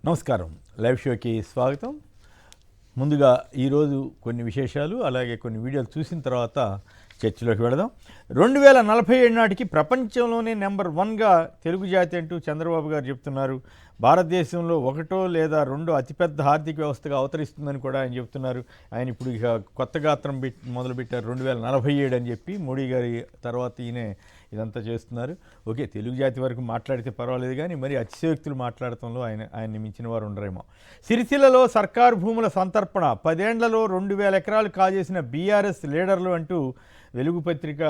నమస్కారం. లైవ్ షోకి స్వాగతం. ముందుగా ఈరోజు కొన్ని విశేషాలు అలాగే కొన్ని వీడియోలు చూసిన తర్వాత చర్చలోకి వెళదాం. 2047 నాటికి ప్రపంచంలోనే నెంబర్ 1గా తెలుగు జాతి అంటూ చంద్రబాబు గారు చెప్తున్నారు. భారతదేశంలో ఒకటో లేదా రెండో అతిపెద్ద ఆర్థిక వ్యవస్థగా అవతరిస్తుందని కూడా ఆయన చెప్తున్నారు. ఆయన ఇప్పుడు ఇక కొత్త గాత్రం మొదలుపెట్టారు 2047 అని చెప్పి. మోడీ గారి తర్వాత ఈయనే ఇదంతా చేస్తున్నారు. ఓకే, తెలుగు జాతి వరకు మాట్లాడితే పర్వాలేదు, కానీ మరి అతిశయోక్తులు మాట్లాడటంలో ఆయన్ని మించిన వారు ఉండరేమో. సిరిసిల్లలో సర్కారు భూముల సంతర్పణ, 10 ఏళ్లలో 2000 ఎకరాలు కాజేసిన బీఆర్ఎస్ లీడర్లు అంటూ వెలుగు పత్రిక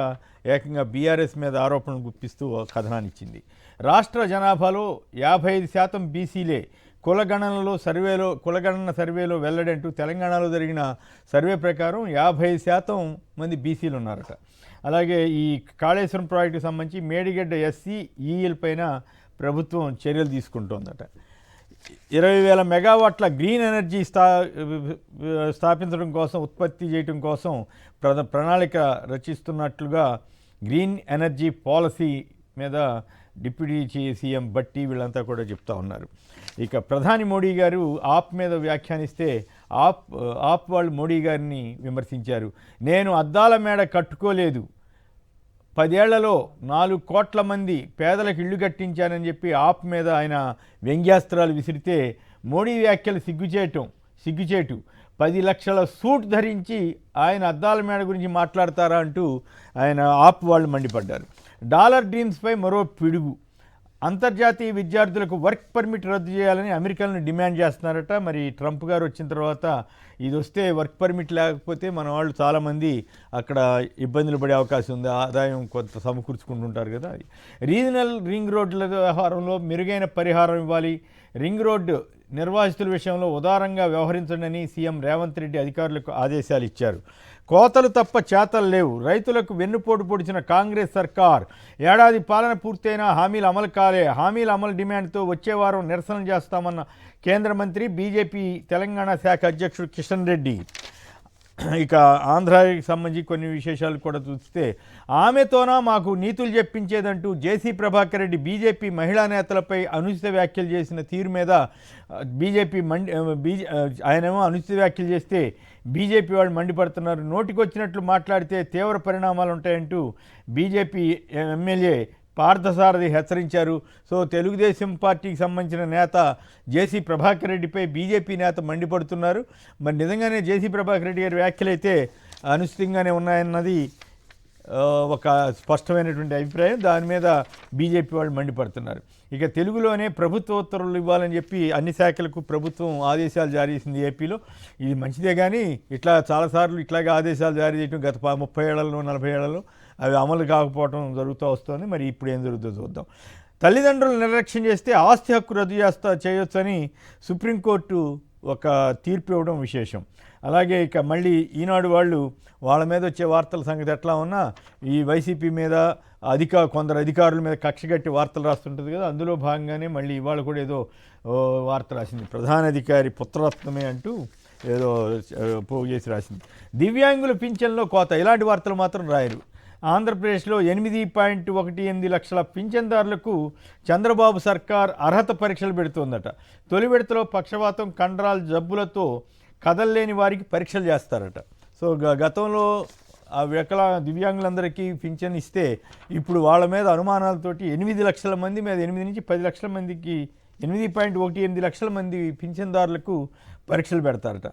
ఏకంగా బీఆర్ఎస్ మీద ఆరోపణలు గుప్పిస్తూ కథనాన్ని ఇచ్చింది. రాష్ట్ర జనాభాలో 55% బీసీలే. కులగణన సర్వేలో వెల్లడంటూ తెలంగాణలో జరిగిన సర్వే ప్రకారం 55% మంది బీసీలు ఉన్నారట. అలాగే ఈ కాళేశ్వరం ప్రాజెక్టుకు సంబంధించి మేడిగడ్డ ఎస్సీ ఈఎల్ పైన ప్రభుత్వం చర్యలు తీసుకుంటోందట. 20,000 మెగావాట్ల గ్రీన్ ఎనర్జీ స్థాపించడం కోసం, ఉత్పత్తి చేయడం కోసం ప్రణాళిక రచిస్తున్నట్లుగా గ్రీన్ ఎనర్జీ పాలసీ మీద డిప్యూటీ సీఎం భట్టి వీళ్ళంతా కూడా చెప్తా ఉన్నారు. ఇక ప్రధాని మోడీ గారు ఆప్ మీద వ్యాఖ్యానిస్తే ఆప్ వాళ్ళు మోడీ గారిని విమర్శించారు. నేను అద్దాల మేడ కట్టుకోలేదు, 10 ఏళ్లలో 4 కోట్ల మంది పేదలకు ఇళ్లు కట్టించానని చెప్పి ఆప్ మీద ఆయన వ్యంగ్యాస్త్రాలు విసిరితే మోడీ వ్యాఖ్యలు సిగ్గుచేటు 10 లక్షల సూట్ ధరించి ఆయన అద్దాల మేడ గురించి మాట్లాడతారా అంటూ ఆయన ఆప్ వాళ్ళు మండిపడ్డారు. డాలర్ డ్రీమ్స్పై మరో పిడుగు. అంతర్జాతీయ విద్యార్థులకు వర్క్ పర్మిట్ రద్దు చేయాలని అమెరికాను డిమాండ్ చేస్తున్నారట. మరి ట్రంప్ గారు వచ్చిన తర్వాత ఇది వస్తే వర్క్ పర్మిట్ లేకపోతే మన వాళ్ళు చాలామంది అక్కడ ఇబ్బందులు పడే అవకాశం ఉంది, ఆదాయం కొంత సమకూర్చుకుంటుంటారు కదా. రీజనల్ రింగ్ రోడ్ల వ్యవహారంలో మెరుగైన పరిహారం ఇవ్వాలి, రింగ్ రోడ్డు నిర్వాసితుల విషయంలో ఉదారంగా వ్యవహరించండి సీఎం రేవంత్ రెడ్డి అధికారులకు ఆదేశాలు ఇచ్చారు. కోతలు తప్ప చేతలు లేవు, రైతులకు వెన్నుపోటు పొడిచిన కాంగ్రెస్ సర్కార్. ఏడాది పాలన పూర్తయినా హామీలు అమలు కాలే. హామీల అమలు డిమాండ్తో వచ్చే వారం నిరసన చేస్తామన్న కేంద్ర మంత్రి, బీజేపీ తెలంగాణ శాఖ అధ్యక్షుడు కిషన్ రెడ్డి. ఇక ఆంధ్రాకి సంబంధించి కొన్ని విశేషాలు కూడా చూస్తే, ఆమెతోనా మాకు నీతులు చెప్పించేదంటూ జేసీ ప్రభాకర్ రెడ్డి బీజేపీ మహిళా నేతలపై అనుచిత వ్యాఖ్యలు చేసిన తీరు మీద ఆయనేమో అనుచిత వ్యాఖ్యలు చేస్తే బీజేపీ వాళ్ళు మండిపడుతున్నారు. నోటికొచ్చినట్లు మాట్లాడితే తీవ్ర పరిణామాలు ఉంటాయంటూ బీజేపీ ఎమ్మెల్యే పార్థసారథి హెచ్చరించారు. సో తెలుగుదేశం పార్టీకి సంబంధించిన నేత జేసీ ప్రభాకర్ రెడ్డిపై బీజేపీ నేత మండిపడుతున్నారు. మరి నిజంగానే జేసీ ప్రభాకర్ రెడ్డి గారి వ్యాఖ్యలైతే అనుచితంగానే ఉన్నాయన్నది ఒక స్పష్టమైనటువంటి అభిప్రాయం. దాని మీద బీజేపీ వాళ్ళు మండిపడుతున్నారు. ఇక తెలుగులోనే ప్రభుత్వ ఉత్తర్వులు ఇవ్వాలని చెప్పి అన్ని శాఖలకు ప్రభుత్వం ఆదేశాలు జారీ చేసింది ఏపీలో. ఇది మంచిదే, కానీ ఇట్లా చాలాసార్లు ఇట్లాగే ఆదేశాలు జారీ చేయడం గత 30 ఏళ్లలో 40 ఏళ్లలో అవి అమలు కాకపోవడం జరుగుతూ వస్తుంది. మరి ఇప్పుడు ఏం జరుగుతుందో చూద్దాం. తల్లిదండ్రులు నిర్లక్ష్యం చేస్తే ఆస్తి హక్కు రద్దు చేయొచ్చని సుప్రీంకోర్టు ఒక తీర్పు ఇవ్వడం విశేషం. అలాగే ఇక మళ్ళీ ఈనాడు వాళ్ళ మీద వచ్చే వార్తల సంగతి ఎట్లా ఉన్నా ఈ వైసీపీ మీద కొందరు అధికారుల మీద కక్షగట్టి వార్తలు రాస్తుంటుంది కదా, అందులో భాగంగానే మళ్ళీ ఇవాళ కూడా ఏదో వార్త రాసింది. ప్రధానాధికారి పుత్రరత్నమే అంటూ ఏదో పోగు చేసి రాసింది. దివ్యాంగుల పింఛన్లో కోత, ఇలాంటి వార్తలు మాత్రం రాయరు. ఆంధ్రప్రదేశ్లో 8.18 లక్షల పింఛన్దారులకు చంద్రబాబు సర్కార్ అర్హత పరీక్షలు పెడుతోందట. తొలి విడతలో పక్షవాతం, కండరాల జబ్బులతో కదల్లేని వారికి పరీక్షలు చేస్తారట. సో గతంలో ఆ దివ్యాంగులందరికీ పింఛన్ ఇస్తే ఇప్పుడు వాళ్ళ మీద అనుమానాలతోటి 8 లక్షల మంది మీద 8 నుంచి 10 లక్షల మందికి 8.18 లక్షల మంది పింఛన్దారులకు పరీక్షలు పెడతారట.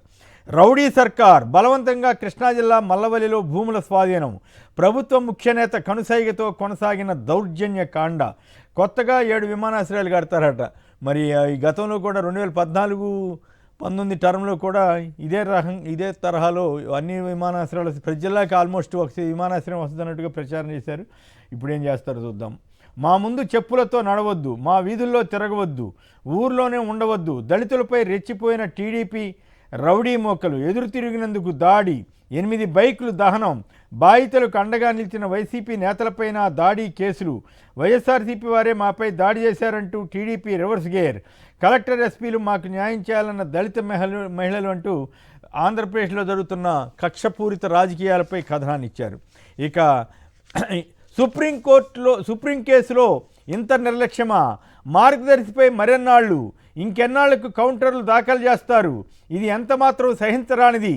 రౌడీ సర్కార్, బలవంతంగా కృష్ణా జిల్లా మల్లవల్లిలో భూముల స్వాధీనం. ప్రభుత్వ ముఖ్య నేత కనుసైగతో కొనసాగిన దౌర్జన్య కాండ. కొత్తగా 7 విమానాశ్రయాలు కడతారట. మరి ఈ గతంలో కూడా 2014-19 టర్మ్లో కూడా ఇదే తరహాలో అన్ని విమానాశ్రయాలు ప్రతి జిల్లాకి ఆల్మోస్ట్ ఒక విమానాశ్రయం వస్తుందన్నట్టుగా ప్రచారం చేశారు. ఇప్పుడు ఏం చేస్తారో చూద్దాం. మా ముందు చెప్పులతో నడవద్దు, మా వీధుల్లో తిరగవద్దు, ఊర్లోనే ఉండవద్దు. దళితులపై రెచ్చిపోయిన టీడీపీ రౌడీ మోకలు, ఎదురు తిరిగినందుకు దాడి, 8 బైకులు దహనం. బాధితులకు అండగా నిలిచిన వైసీపీ నేతలపైన దాడి కేసులు. వైఎస్ఆర్సీపీ వారే మాపై దాడి చేశారంటూ టీడీపీ రివర్స్ గేర్. కలెక్టర్, ఎస్పీలు మాకు న్యాయం చేయాలన్న దళిత మహిళలు అంటూ ఆంధ్రప్రదేశ్లో జరుగుతున్న కక్షపూరిత రాజకీయాలపై కథనాన్ని ఇచ్చారు. ఇక సుప్రీం కేసులో ఇంత నిర్లక్ష్యమా? మార్గదర్శిపై మరెన్నాళ్ళు? ఇంకెన్నాళ్లకు కౌంటర్లు దాఖలు చేస్తారు? ఇది ఎంతమాత్రం సహించరానిది.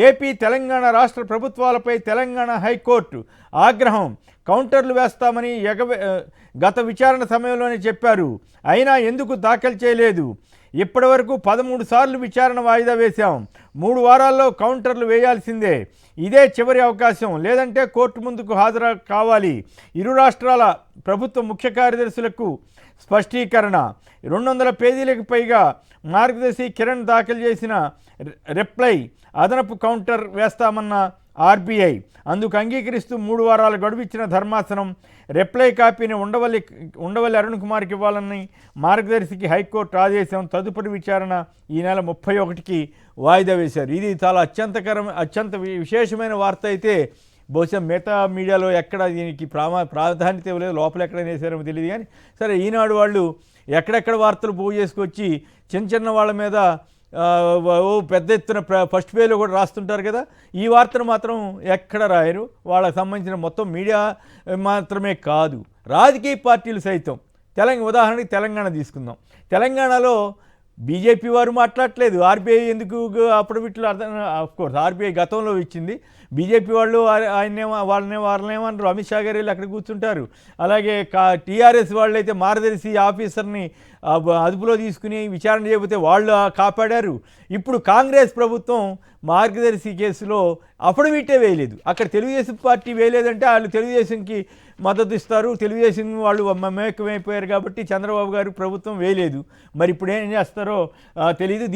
ఏపీ తెలంగాణ రాష్ట్ర ప్రభుత్వాలపై తెలంగాణ హైకోర్టు ఆగ్రహం. కౌంటర్లు వేస్తామని గత విచారణ సమయంలోనే చెప్పారు. అయినా ఎందుకు దాఖలు చేయలేదు? ఇప్పటివరకు 13 సార్లు విచారణ వాయిదా వేశాం. 3 వారాల్లో కౌంటర్లు వేయాల్సిందే. ఇదే చివరి అవకాశం, లేదంటే కోర్టు ముందుకు హాజరు కావాలి. ఇరు రాష్ట్రాల ప్రభుత్వ ముఖ్య కార్యదర్శులకు స్పష్టీకరణ. 200 పేజీలకు పైగా మార్గదర్శి కిరణ్ దాఖలు చేసిన రిప్లై. అదనపు కౌంటర్ వేస్తామన్న ఆర్బీఐ. అందుకు అంగీకరిస్తూ 3 వారాల గడువిచ్చిన ధర్మాసనం రిప్లై కాపీని ఉండవల్లి అరుణ్ కుమార్కి ఇవ్వాలని మార్గదర్శికి హైకోర్టు ఆదేశం. తదుపరి విచారణ ఈ నెల 31కి వాయిదా వేశారు. ఇది చాలా అత్యంత విశేషమైన వార్త అయితే బహుశా మిగతా మీడియాలో ఎక్కడ దీనికి ప్రాధాన్యత ఇవ్వలేదు. లోపల ఎక్కడ వేసారో తెలియదు. కానీ సరే, ఈనాడు వాళ్ళు ఎక్కడెక్కడ వార్తలు పోగు చేసుకొచ్చి చిన్న వాళ్ళ మీద పెద్ద ఎత్తున ఫస్ట్ పేజ్లో కూడా రాస్తుంటారు కదా. ఈ వార్తను మాత్రం ఎక్కడ రాయరు. వాళ్ళకి సంబంధించిన మొత్తం మీడియా మాత్రమే కాదు, రాజకీయ పార్టీలు సైతం. ఉదాహరణకి తెలంగాణ తీసుకుందాం. తెలంగాణలో బీజేపీ వారు మాట్లాడట్లేదు. ఆర్బీఐ ఎందుకు అప్పుడవిట్లో ఆఫ్కోర్స్ ఆర్బీఐ గతంలో ఇచ్చింది. బీజేపీ వాళ్ళు వాళ్ళనేమన్నారు, అమిత్ షా గారు వెళ్ళి అక్కడ కూర్చుంటారు. అలాగే టీఆర్ఎస్ వాళ్ళు అయితే మార్గదర్శి ఆఫీసర్ని అదుపులో తీసుకుని విచారణ చేయకపోతే వాళ్ళు కాపాడారు. ఇప్పుడు కాంగ్రెస్ ప్రభుత్వం మార్గదర్శి కేసులో అఫిడవిటే వేయలేదు. అక్కడ తెలుగుదేశం పార్టీ వేయలేదంటే వాళ్ళు తెలుగుదేశంకి మద్దతు ఇస్తారు. తెలుగుదేశం వాళ్ళు మమేకమైపోయారు కాబట్టి చంద్రబాబు గారు ప్రభుత్వం వేయలేదు. మరి ఇప్పుడు ఏం చేస్తారో తెలియదు.